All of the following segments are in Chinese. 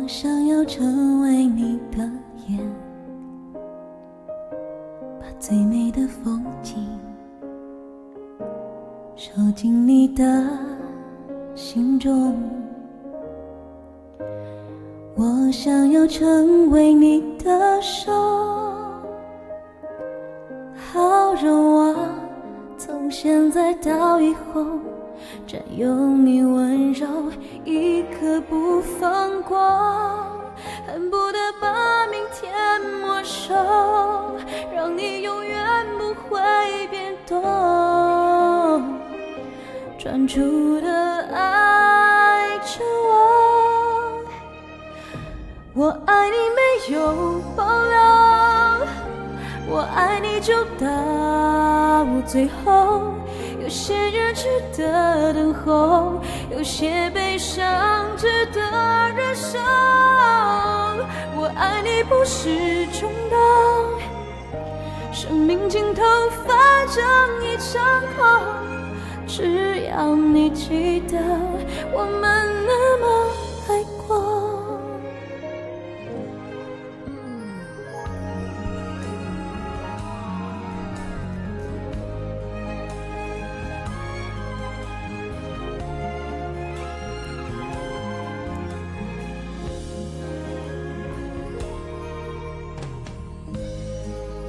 想要成为你的眼，把最美的风景收进你的心中。我想要成为你的手，好让我从现在到以后占有你温柔，一刻不放过，恨不得把明天没收，让你永远不会变动，专注的爱着我。我爱你没有保留，我爱你就到最后，有些人值得等候，有些悲伤值得忍受。我爱你不是冲动，生命尽头反正一场空，只要你记得我们那么爱过。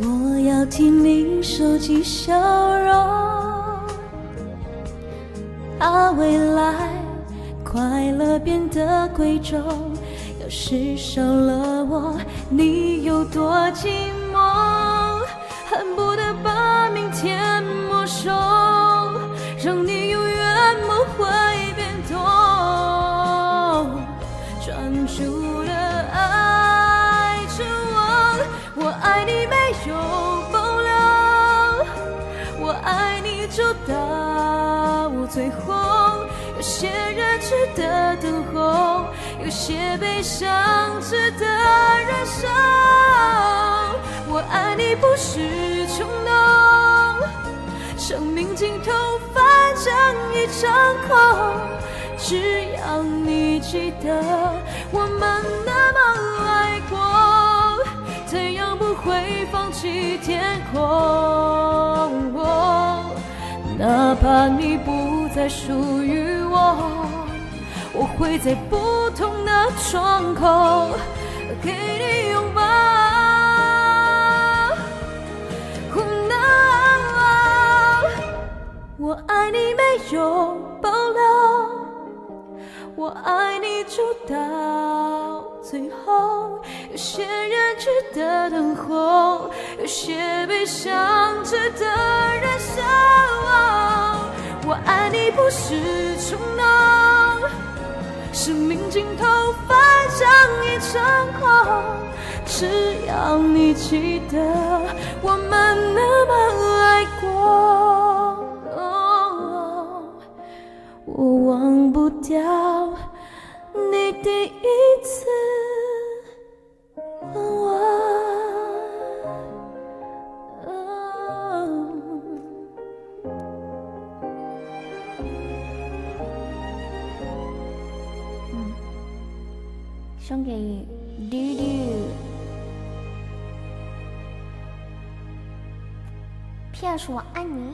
我要替你收集笑容，怕未来快乐变得贵重，要是少了我，你有多寂寞，恨不得把明天没收，让你永远不会变动，专注的爱着我。我爱你没有保留，我爱你就到最后，有些人值得等候，有些悲伤值得忍受。我爱你不是冲动，生命尽头反正一场空，只要你记得我们那么爱过，怎样不会放弃天空，哪怕你不再属于我，我会在不同的窗口给你拥抱。我爱你没有保留，我爱你就到最后，有些人值得等候，有些悲伤值得忍受。我爱你不是冲动，生命尽头反正一场空，只要你记得我们那么爱过，我忘不掉你第一次问我。送给嘟嘟。PS 我爱你。